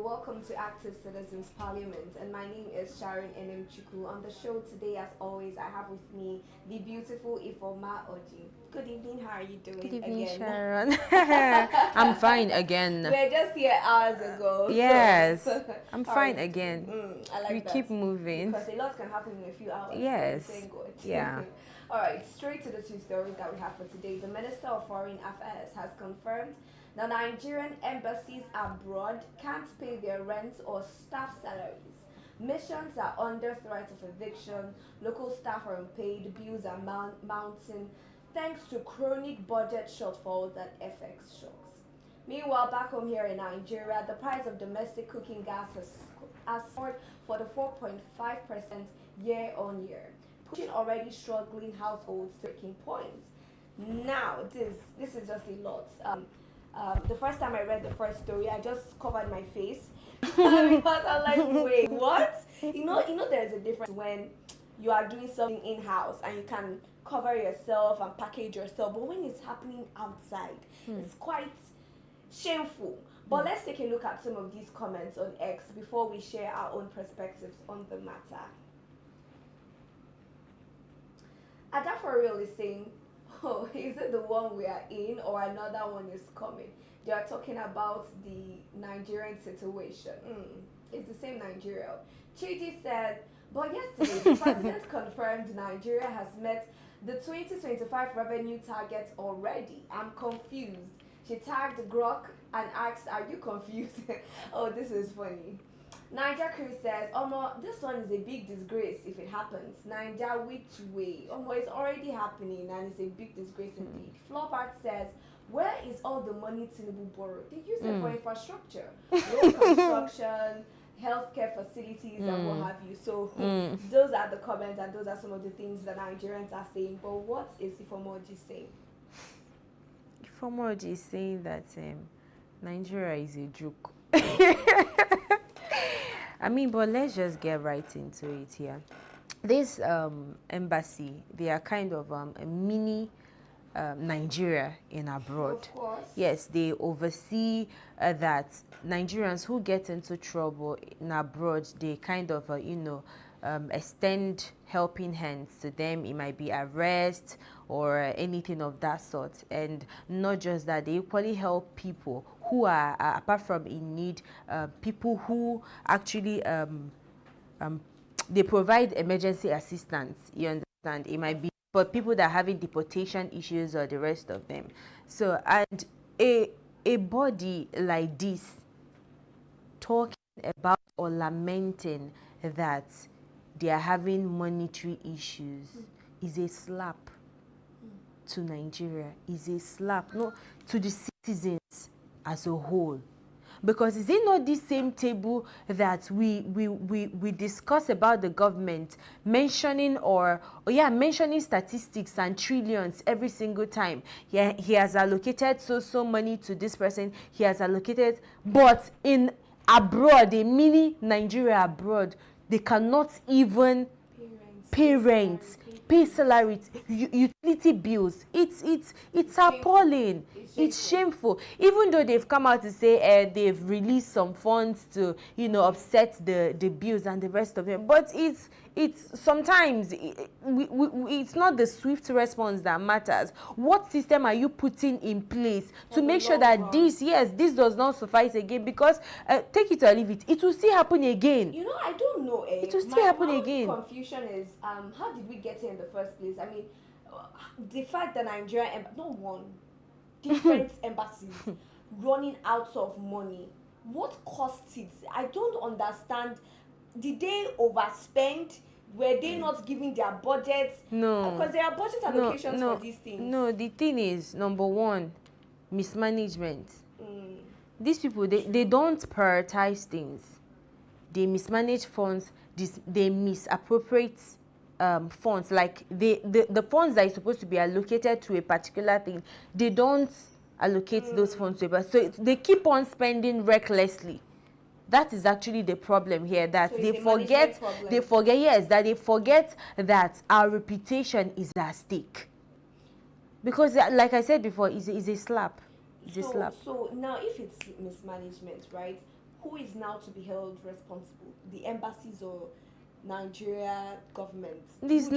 welcome to Active Citizens Parliament, and my name is Sharon Enemchuku. On the show today, as always, I have with me the beautiful Ifoma Oji. Good evening, how are you doing? Good evening, again? Sharon. I'm fine again. We were just here hours ago. Yes, so I'm fine again. I like we that. Keep moving. Because a lot can happen in a few hours. Yes. Thank God. Yeah. All right, straight to the two stories that we have for today. The Minister of Foreign Affairs has confirmed that Nigerian embassies abroad can't pay their rents or staff salaries. Missions are under threat of eviction, local staff are unpaid, bills are mounting thanks to chronic budget shortfalls and FX shocks. Meanwhile, back home here in Nigeria, the price of domestic cooking gas has soared for the 4.5% year on year, pushing already struggling households to breaking points. Now, this is just a lot. The first time I read the first story, I just covered my face because I'm like, wait, what? You know, there's a difference when you are doing something in-house and you can cover yourself and package yourself, but when it's happening outside, it's quite shameful. But let's take a look at some of these comments on X before we share our own perspectives on the matter. Adaforreal is saying, oh, is it the one we are in or another one is coming? They are talking about the Nigerian situation. It's the same Nigeria. Chidi said, but yesterday the president confirmed Nigeria has met the 2025 revenue targets already. I'm confused. She tagged Grok and asked, are you confused? Oh, this is funny. Niger Crew says, this one is a big disgrace if it happens. Niger, which way? It's already happening and it's a big disgrace indeed. Flopart says, where is all the money Tinubu borrowed? They use it for infrastructure, road construction, healthcare facilities, and what have you. So those are the comments and those are some of the things that Nigerians are saying. But what is Ifomoji saying? Ifomoji is saying that Nigeria is a joke. I mean, but let's just get right into it here. This embassy, they are kind of a mini Nigeria in abroad. Of course. Yes, they oversee that Nigerians who get into trouble in abroad, they kind of, extend helping hands to them. It might be arrest or anything of that sort. And not just that, they equally help people who are, apart from in need, people who actually, they provide emergency assistance, you understand? It might be for people that are having deportation issues or the rest of them. So, and a body like this talking about or lamenting that they are having monetary issues is a slap to Nigeria, is a slap to the citizens as a whole. Because is it not this same table that we discuss about the government mentioning mentioning statistics and trillions every single time? Yeah, he has allocated so money to this person, he has allocated, but in abroad, a mini Nigeria abroad, they cannot even pay rent, pay salaries, utility bills. It's appalling. It's shameful. Even though they've come out to say they've released some funds to offset the bills and the rest of it, but it's sometimes it's not the swift response that matters. What system are you putting in place to make sure that this does not suffice again? Because take it or leave it, it will still happen again. I don't know. It will still happen again. Confusion is how did we get here in the first place? I mean, the fact that Nigeria, not one, different embassies running out of money. What cost it? I don't understand. Did they overspend? Were they not giving their budgets? No. Because there are budget allocations for these things. No, the thing is, number one, mismanagement. These people, they don't prioritize things. They mismanage funds. They misappropriate funds. Like the funds that are supposed to be allocated to a particular thing, they don't allocate those funds to it. So they keep on spending recklessly. That is actually the problem here, that so they forget that our reputation is at stake. Because like I said before, it's a slap. It's a slap. So now if it's mismanagement, right? who is now to be held responsible? The embassies or Nigeria government? It's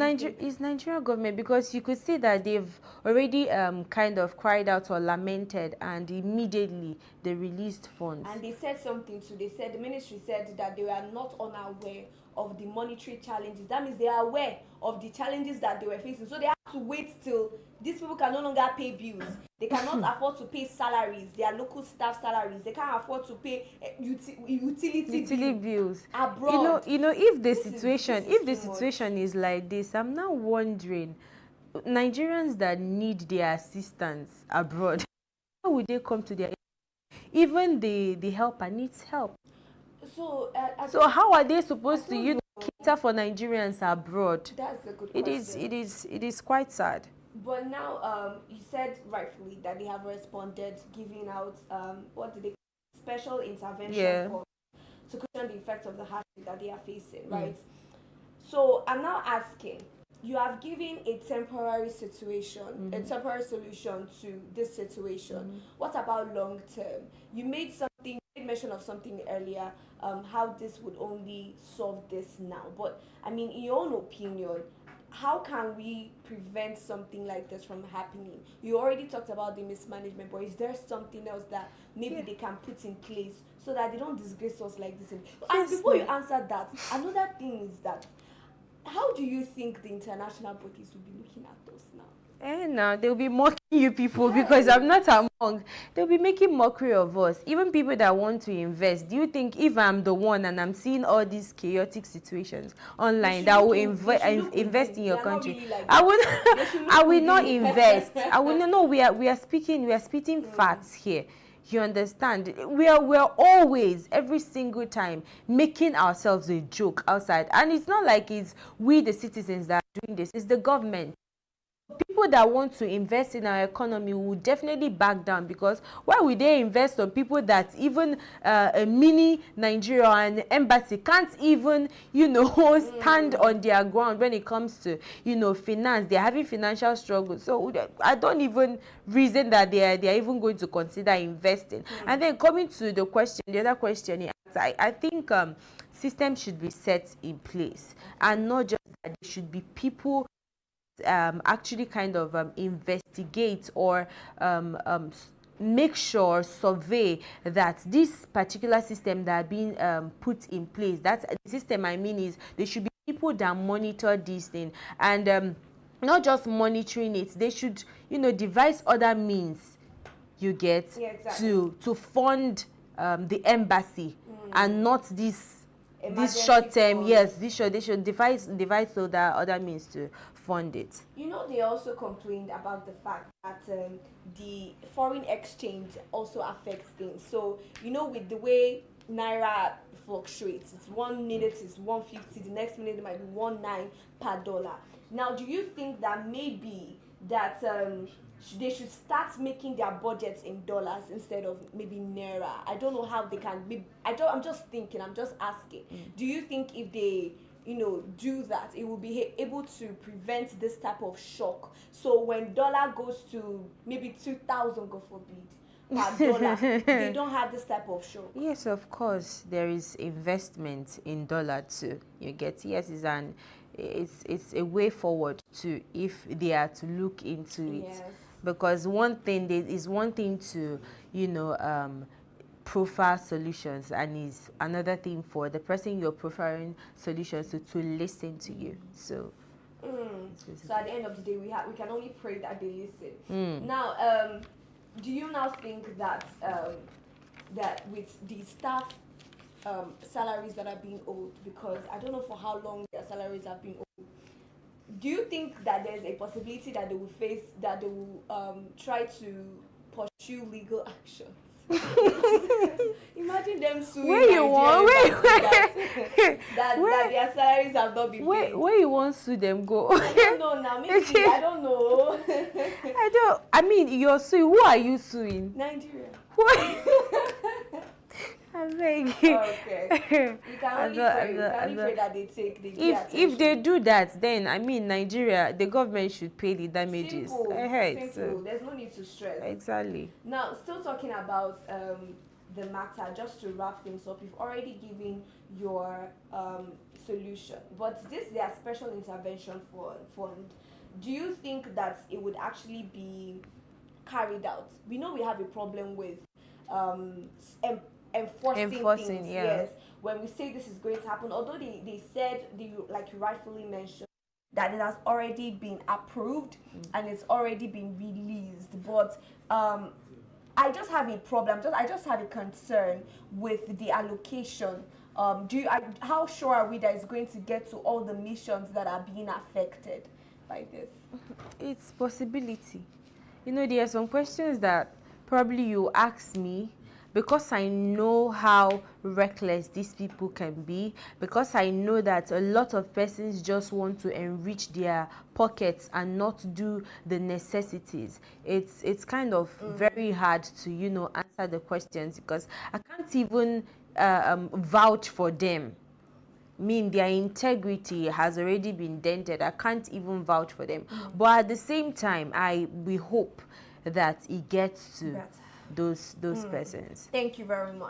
Nigerian government, because you could see that they've already kind of cried out or lamented, and immediately they released funds. And they said something too. They said, the ministry said that they were not unaware of the monetary challenges. That means they are aware of the challenges that they were facing. So they have to wait till these people can no longer pay bills. They cannot afford to pay salaries, their local staff salaries. They can't afford to pay utility bills abroad. You know, if the situation is like this, I'm now wondering, Nigerians that need their assistance abroad, how would they come to their, even the helper needs help? So how are they supposed to cater for Nigerians abroad? That's a good question. It is quite sad. But now, you said rightfully that they have responded, giving out what did they special intervention for to cushion the effects of the hardship that they are facing, right? So I'm now asking, you have given a temporary situation, a temporary solution to this situation. What about long term? You made mention of something earlier, how this would only solve this now. But I mean, in your own opinion, how can we prevent something like this from happening? You already talked about the mismanagement, but is there something else that maybe they can put in place so that they don't disgrace us like this? And before you answer that, another thing is that, how do you think the international bodies will be looking at us now? Now they'll be mocking you people, because I'm not among. They'll be making mockery of us. Even people that want to invest. Do you think if I'm the one and I'm seeing all these chaotic situations online that will invest in your country, really like I will not invest. I will not. No, we are spitting facts here. You understand? We are always, every single time, making ourselves a joke outside, and it's not like it's we the citizens that are doing this. It's the government. People that want to invest in our economy will definitely back down, because why would they invest on people that even a mini Nigeria and embassy can't even, stand on their ground when it comes to, finance? They're having financial struggles. So I don't even reason that they are even going to consider investing. And then coming to the other question, I think systems should be set in place, and not just that. There should be people actually kind of investigate or make sure, survey that this particular system that are being put in place, that the system I mean is there should be people that monitor this thing, and not just monitoring it, they should devise other means, you get, exactly, to fund the embassy, and not this short term. Yes, they should devise other means to fund it. They also complained about the fact that the foreign exchange also affects things. So with the way naira fluctuates, it's 1 minute is 150, the next minute it might be 19 per dollar. Now, do you think that maybe that they should start making their budgets in dollars instead of maybe naira? I don't know how they can be. I'm just thinking, I'm just asking. Do you think if they do that, it will be able to prevent this type of shock? So when dollar goes to maybe 2,000, God forbid, per dollar, they don't have this type of shock. Yes, of course, there is investment in dollar too. You get, yes, it's a way forward too, if they are to look into it. Yes. Because one thing to profile solutions, and is another thing for the person you're profiling solutions to listen to you. So so at the end of the day, we can only pray that they listen. Now, do you now think that that with the staff salaries that are being owed, because I don't know for how long their salaries have been owed, do you think that there's a possibility that they will try to pursue legal action? Imagine them suing that their salaries have not been paid. Where you want to sue them go? I don't know now. Maybe I don't know. I mean, you're suing. Who are you suing? Nigeria. I beg you. Okay. We can only pray that they take the if they do that, then I mean, Nigeria, the government should pay the damages. Simple. So There's no need to stress. Exactly. Now, still talking about the matter, just to wrap things up, you've already given your solution. But this their special intervention fund, do you think that it would actually be carried out? We know we have a problem with um, enforcing things. yeah. Yes, when we say this is going to happen, although they said, like you rightfully mentioned, that it has already been approved and it's already been released. But I just have a problem. I just have a concern with the allocation. How sure are we that it's going to get to all the missions that are being affected by this? It's possibility. You know, there are some questions that probably you ask me, because I know how reckless these people can be, because I know that a lot of persons just want to enrich their pockets and not do the necessities. It's kind of very hard to, you know, answer the questions, because I can't even vouch for them. Mean their integrity has already been dented. I can't even vouch for them. But at the same time, we hope that it gets to those persons. Thank you very much.